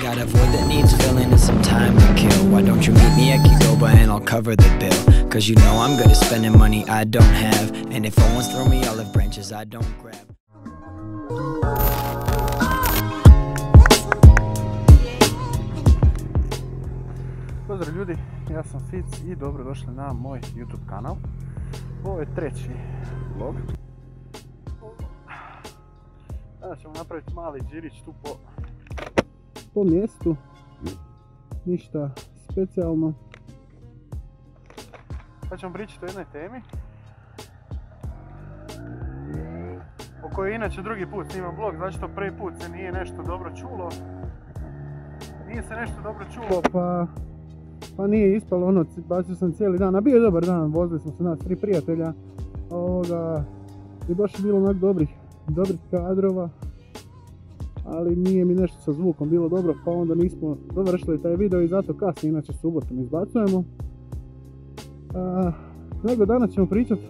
got a void that needs filling and some time to kill. Why don't you meet me at Kigoba and I'll cover the bill? Cause you know I'm good at spending money I don't have. And if I once throw me olive branches I don't grab. Pozdrav ljudi, ja sam Fic i dobrodošli na moj YouTube kanal. Ovo je treći vlog. Danas ćemo napraviti mali džirić tu po mjestu. Ništa specijalno. Sad ćemo pričati o jednoj temi o kojoj inače drugi put snimam vlog, zato što prvi put se nije nešto dobro čulo. Nije se nešto dobro čulo, pa nije ispalo ono, bacio sam cijeli dan, a bio je dobar dan, vozili smo se nas 3 prijatelja. I baš je bilo onak dobrih kadrova, ali nije mi nešto sa zvukom bilo dobro, pa onda nismo dovršili taj video i zato kasnije, inače subotom izbacujemo. Nego danas ćemo pričati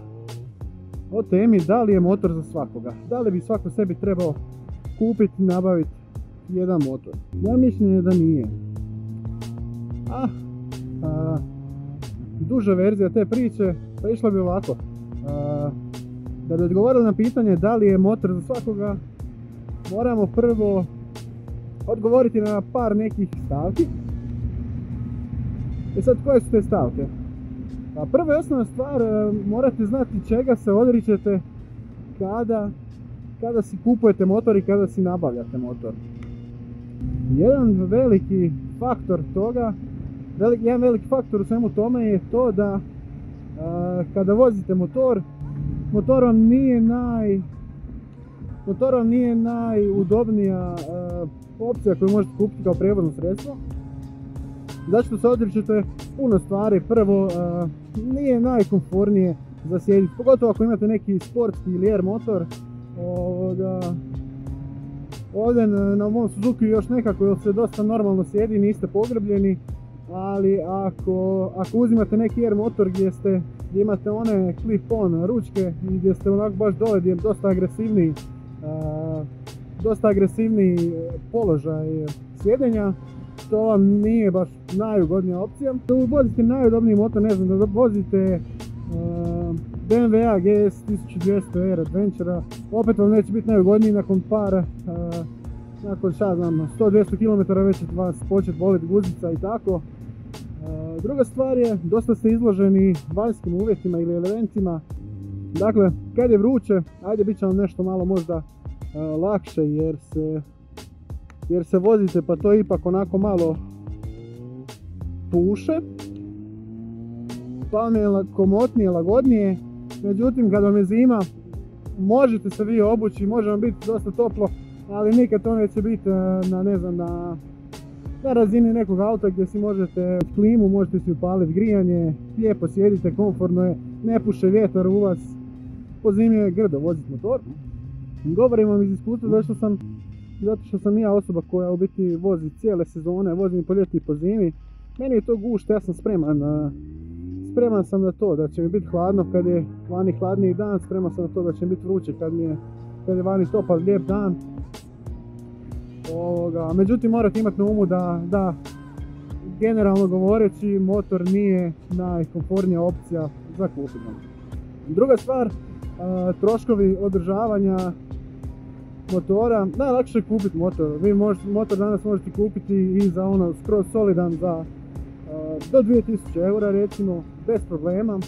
o temi da li je motor za svakoga, da li bi svako sebi trebao kupiti i nabaviti jedan motor. Moje mišljenje je da nije. Duža verzija te priče pa išla bi ovako. Da bi odgovorili na pitanje da li je motor za svakoga, moramo prvo odgovoriti na par nekih stavki. I sad, koje su te stavke? Prva i osnovna stvar, morate znati čega se odričete kada si kupujete motor i kada si nabavljate motor. Jedan veliki faktor toga, jedan veliki faktor u svemu tome je to da kada vozite motor vam nije najudobnija opcija koju možete kupiti kao prijevozno sredstvo. Zašto se odričete puno stvari? Prvo, nije najkomfornije za sjediti, pogotovo ako imate neki sportski ili air motor. Ovdje na mom Suzuki još nekako jer se dosta normalno sjedi, niste pogrbljeni, ali ako uzimate neki air motor gdje imate one clip-on ručke i gdje ste onako baš dole, gdje je dosta agresivniji položaj sjedenja, to vam nije baš najugodnija opcija. Da vozite najudobniji motor, ne znam, da vozite BMW GS 1200 Air Adventure, opet vam neće biti najugodniji nakon nakon 100-200 km već će vas početi boliti guzica i tako. Druga stvar je, dosta ste izloženi vanjskim uvjetima ili elementima. Dakle, kad je vruće, ajde bit će vam nešto malo možda lakše jer se vozite pa to ipak onako malo puše. Pa vam je komotnije, lagodnije. Međutim, kad vam je zima, možete se vi obući, može vam biti dosta toplo, ali nikad to neće biti na razini nekog auta gdje si možete klimu, možete si upaliti grijanje, lijepo sjedite, komfortno je, ne puše vjetar u vas, po zimi je grdo voziti motor. Govorim vam iz iskustva zato što sam ja osoba koja u biti vozi cijele sezone, vozim i po ljeti i po zimi. Meni je to gušt, ja sam spreman sam na to da će mi biti hladno kad je vani hladniji dan, spreman sam na to da će mi biti vruće kad je vani topal lijep dan. Međutim, morate imati na umu da generalno govoreći motor nije najkomfortnija opcija za kupiti. Druga stvar, troškovi održavanja motora. Najlakše je kupiti motor. Vi motor danas možete kupiti i za skroz solidan za do 2000 eura recimo, bez problema.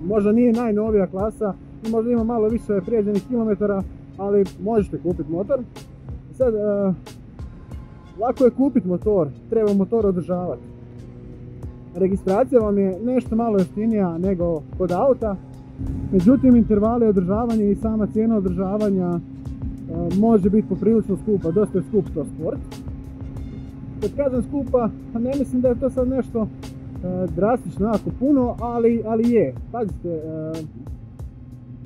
Možda nije najnovija klasa i možda ima malo više prijeđenih kilometara, ali možete kupiti motor. Sad, lako je kupiti motor, treba motor održavati. Registracija vam je nešto malo jeftinija nego kod auta, međutim intervali održavanja i sama cijena održavanja može biti poprilično skupa, dosta je skup to sport. Kad kažem skupa, ne mislim da je to sad nešto drastično, jako puno, ali je. Pazite,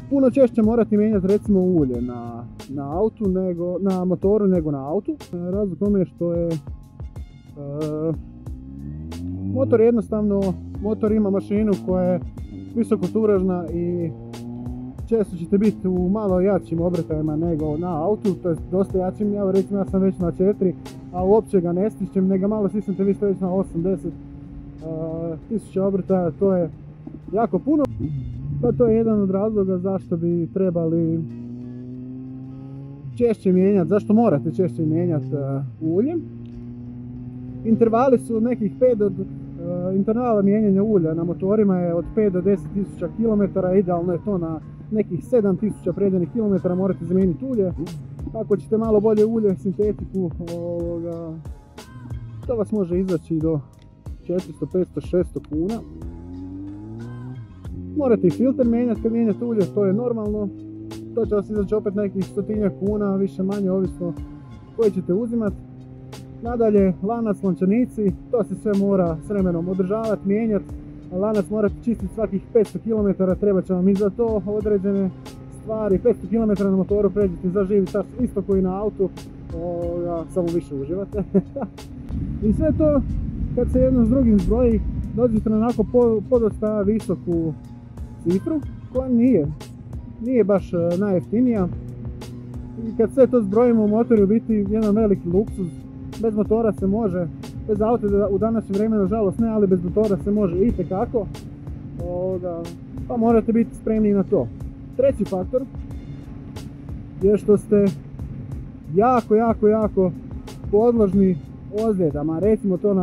puno češće morate mijenjati recimo ulje na motoru nego na autu. Razlog tome je što je motor jednostavno, motor ima mašinu koja je visokoturažna i često ćete biti u malo jačim obrtajima nego na autu, to je dosta jačim, recimo ja sam već na 4, a uopće ga ne stišćem, nego malo stisnete, vi ste već na 80 tisuća obrtaja, to je jako puno. Pa to je jedan od razloga zašto bi trebali češće mijenjati, zašto morate češće mijenjati ulje. Intervali su nekih 5 od intervala mijenjanja ulja na motorima je od 5 do 10 tisuća km, idealno je to na nekih 7 tisuća predanih km morate zamijeniti ulje. Ako ćete malo bolje ulje, sintetiku, to vas može izaći do 400, 500, 600 kuna. Morate i filter mijenjati kad mijenjate ulje, to je normalno. To će vas izaći opet nekih 100 kuna, više manje ovisno koje ćete uzimati. Nadalje, lanac, lančanici, to se sve mora s vremenom održavati, mijenjati. Lanac morate čistiti svakih 500 km, treba će vam i za to određene stvari. 500 km na motoru pređete za živi čas, isto koji na autu, samo više uživate. I sve to, kad se jedno s drugim zbroji, dođete na onako podosta visoku cifru, koja nije baš najjeftinija. I kad sve to zbrojimo, motor je u biti jedan veliki luksuz. Bez motora se može, bez auta u današnje vrijeme nažalost ne, ali bez motora se može itekako. Pa morate biti spremni na to. Treći faktor je što ste jako podložni ozljedama, recimo to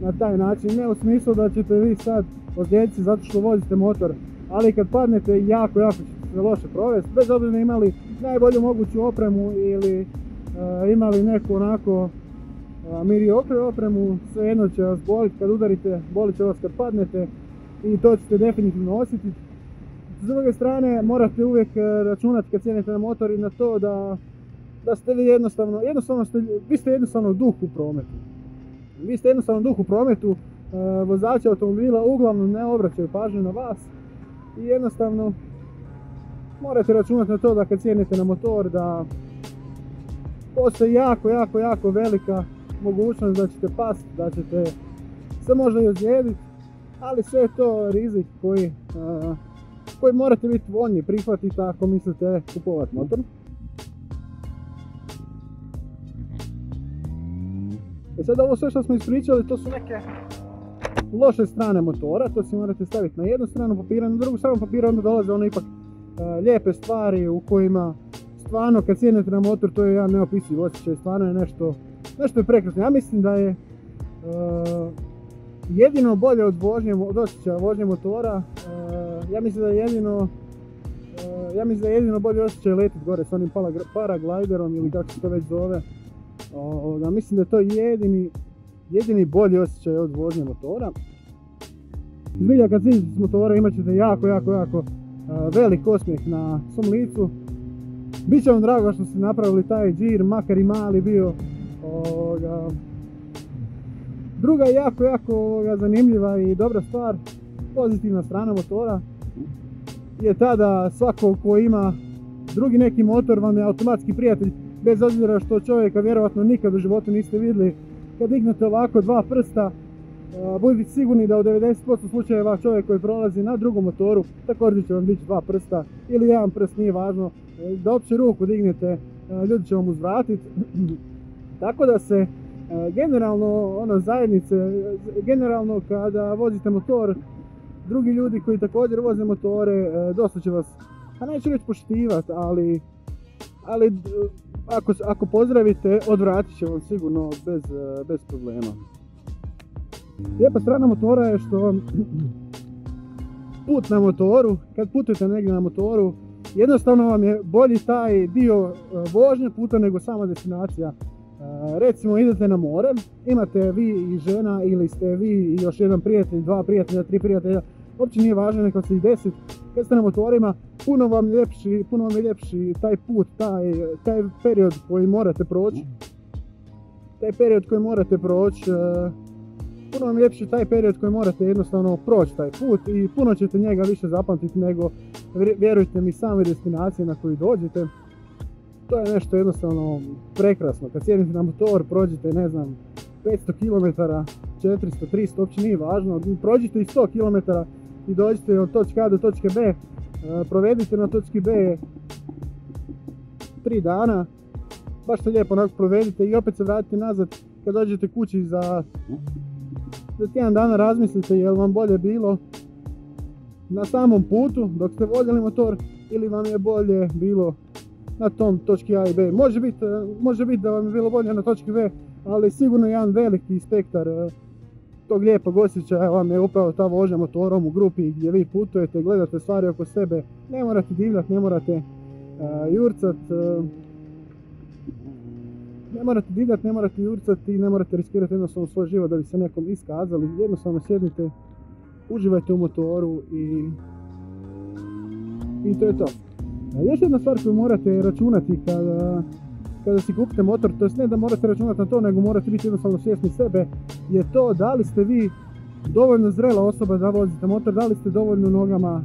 na taj način, ne u smislu da ćete vi sad ozlijediti zato što vozite motor, ali kad padnete jako ćete se loše provesti, bez obzira imali najbolju moguću opremu ili imali neku onako mediocre opremu, svejedno će vas boliti kad udarite, bolit će vas kad padnete i to ćete definitivno osjetiti. S druge strane, morate uvijek računati kad sjednete na motor i na to da ste vi vi ste jednostavno duh u prometu. Vi ste jednostavno duh u prometu, vozači automobila uglavnom ne obraćaju pažnju na vas i jednostavno morate računati na to da kad sjednete na motor da postoji jako velika mogućnost da ćete pasti, da ćete se možda i ozlijediti, ali sve je to rizik koji morate biti voljni prihvatiti ako mislite kupovati motor. Sada ovo sve što smo ispričali, to su neke loše strane motora, to si morate staviti na jednu stranu papira, na drugu stranu papira onda dolaze ono ipak lijepe stvari u kojima stvarno kad sjednete na motor to je jedan neopisiv osjećaj, stvarno je nešto je prekrasno. Ja mislim da je jedino bolje od osjećaja vožnje motora, ja mislim da je jedino bolje osjećaj letiti gore s onim paragliderom ili kako se to već zove. Mislim da je to jedini bolji osjećaj od vožnje motora. Zbilja kad siđete s motora imat ćete jako velik osmijeh na svom licu. Biće vam drago što ste napravili taj džir, makar i mali bio. Druga jako zanimljiva i dobra stvar, pozitivna strana motora, je ta da svako ko ima drugi neki motor vam je automatski prijatelj, bez obzira što čovjeka vjerovatno nikad u životu niste vidjeli. Kad dignete ovako dva prsta, budite sigurni da u 90% slučajeva čovjek koji prolazi na drugom motoru također će vam dići dva prsta ili jedan prst, nije važno. Da opće ruku dignete, ljudi će vam uzvratiti. Tako da se generalno generalno kada vozite motor, drugi ljudi koji također voze motore dosta će vas, a neću reći poštivati, ali ako pozdravite, odvratit će vam sigurno bez problema. Lijepa strana motora je što put na motoru, kad putujete negdje na motoru, jednostavno vam je bolji taj dio vožnje puta nego sama destinacija. Recimo idete na more, imate vi i žena ili ste vi i još jedan prijatelj, dva prijatelja, tri prijatelja, uopće nije važno, neka se i 10. Kad ste na motorima, puno vam je ljepši taj put, taj period koji morate proći. Puno vam je ljepši taj period koji morate jednostavno proći taj put i puno ćete njega više zapamtiti nego, vjerujte mi, same destinacije na koju dođete. To je nešto jednostavno prekrasno. Kad sjednete na motor, prođete, ne znam, 500 km, 400, 300, uopće nije važno. Prođite i 100 km i dođete od točke A do točke B. provedite na točki B 3 dana, baš se lijepo onako provedite i opet se vratite nazad kad dođete kući za tjedan dana, razmislite je li vam bolje bilo na samom putu dok ste vozili motor ili vam je bolje bilo na tom točki A i B. Može biti da vam je bilo bolje na točki B, ali sigurno jedan veliki spektar tog lijepog osjećaja vam je upravo ta vožnja motorom u grupi gdje vi putujete, gledate stvari oko sebe, ne morate divljati, ne morate jurcat, i ne morate riskirati jednostavno svoj život da bi se nekom iskazali. Jednostavno sjednite, uživajte u motoru i to je to. Još jedna stvar koju morate računati kada si kupite motor, to jest ne da morate računati na to, nego morate biti jednostavno svjesni sebe, je to da li ste vi dovoljno zrela osoba da vozite motor, da li ste dovoljno nogama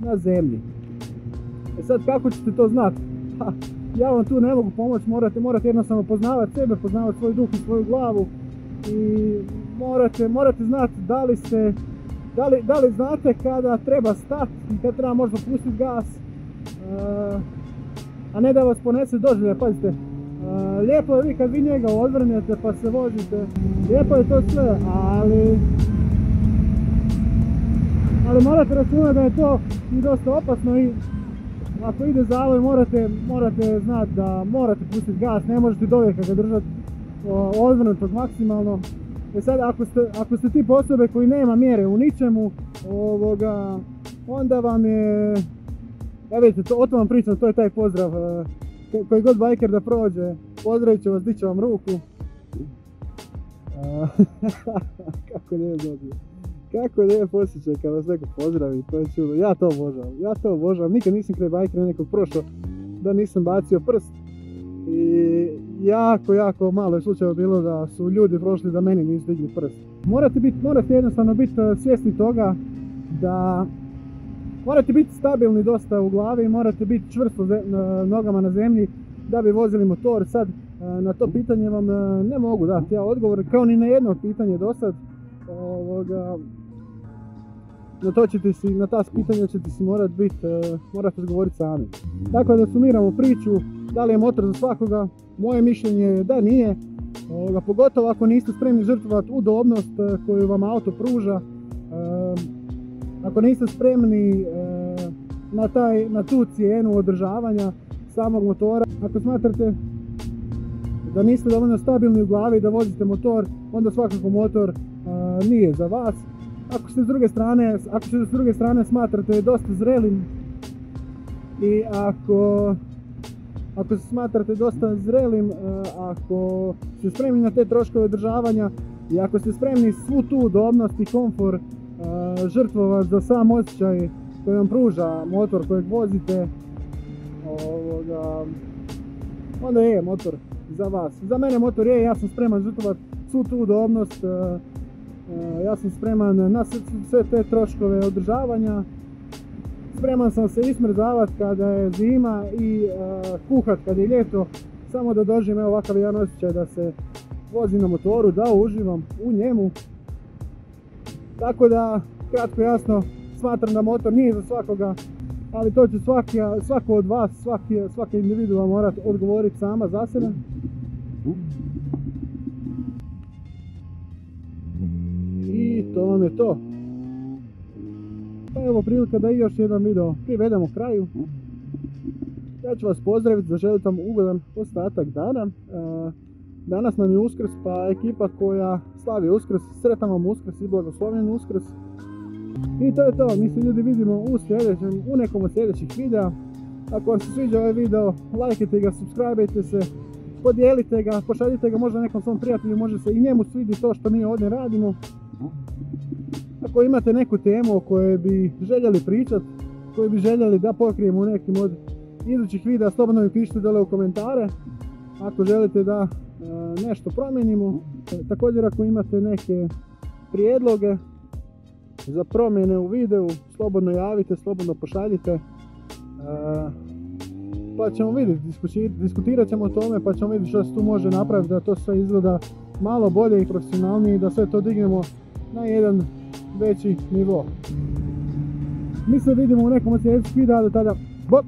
na zemlji. Sad kako ćete to znati? Ja vam tu ne mogu pomoći, morate jednostavno poznavati sebe, poznavati svoj duh i svoju glavu i morate znati da li znate kada treba stati i kada treba možda pustiti gas, a ne da vas ponese doživlje. Pazite, lijepo je vi kad vi njega odvrnete pa se vozite, lijepo je to sve, ali morate računati da je to i dosta opasno i ako ide zavoj morate znati da morate pustiti gas, ne možete do vijeka ga držati odvrnutog maksimalno. Sad ako ste tip osobe koji nema mjere u ničemu, onda vam je, ja vidite, o tom vam pričam, to je taj pozdrav, koji god bajker da prođe, pozdravit će vas, dići vam ruku. Kako lijepo osjećaj kad vas neko pozdravi, to je čudo, ja to obožavam, nikad nisam kraj bajkera nekog prošao da nisam bacio prst i jako malo je slučajeva bilo da su ljudi prošli da meni nisu digli prst. Morate jednostavno biti svjesni toga da morate biti stabilni dosta u glavi, morate biti čvrsto nogama na zemlji da bi vozili motor. Sad na to pitanje vam ne mogu dati ja odgovor, kao ni na jedno pitanje do sad. Na ta pitanja ćete si morati odgovoriti sami. Tako da sumiramo priču, da li je motor za svakoga, moje mišljenje je da nije, pogotovo ako niste spremni žrtvovati udobnost koju vam auto pruža, ako niste spremni na tu cijenu održavanja samog motora, ako smatrate da niste dovoljno stabilni u glavi da vozite motor, onda svakako motor nije za vas. Ako se s druge strane smatrate dosta zrelim i ako se smatrate dosta zrelim, ako ste spremni na te troškove održavanja i ako ste spremni svu tu udobnost i komfor žrtvovati za sam osjećaj koji vam pruža motor kojeg vozite, onda je motor za vas. Za mene motor je, ja sam spreman žrtvovati svu tu udobnost, ja sam spreman na sve te troškove održavanja, spreman sam se ismrzavati kada je zima i kuhat kad je ljeto, samo da doživim ovakav jedan osjećaj da se vozim na motoru, da uživam u njemu. Tako da, kratko jasno, smatram da motor nije za svakoga, ali to će svako od vas, svaki individua morati odgovoriti sama za sebe. I to vam je to. Pa evo prilika da i još jedan video privedemo kraju. Ja ću vas pozdraviti, zaželim vam ugodan ostatak dana. Danas nam je Uskrs, pa ekipa koja slavi Uskrs, sretan vam Uskrs i blagoslovljen Uskrs. I to je to, mi se ljudi vidimo u nekom od sljedećih videa. Ako vam se sviđa ovaj video, lajkajte ga, subscribeajte se, podijelite ga, pošaljite ga možda nekom svom prijatelju, može se i njemu svidi to što mi ovdje radimo. Ako imate neku temu o kojoj bi željeli pričati, koju bi željeli da pokrijemo u nekim od idućih videa, slobodno mi pišite dole u komentare. Ako želite da nešto promijenimo, također ako imate neke prijedloge za promjene u videu, slobodno javite, slobodno pošaljite. Pa ćemo vidjeti, diskutirat ćemo o tome, pa ćemo vidjeti što se tu može napraviti da to sve izgleda malo bolje i profesionalnije i da sve to dignemo na jedan veći nivo. Mi se vidimo u nekom od sljedećih videa, do tada, bok!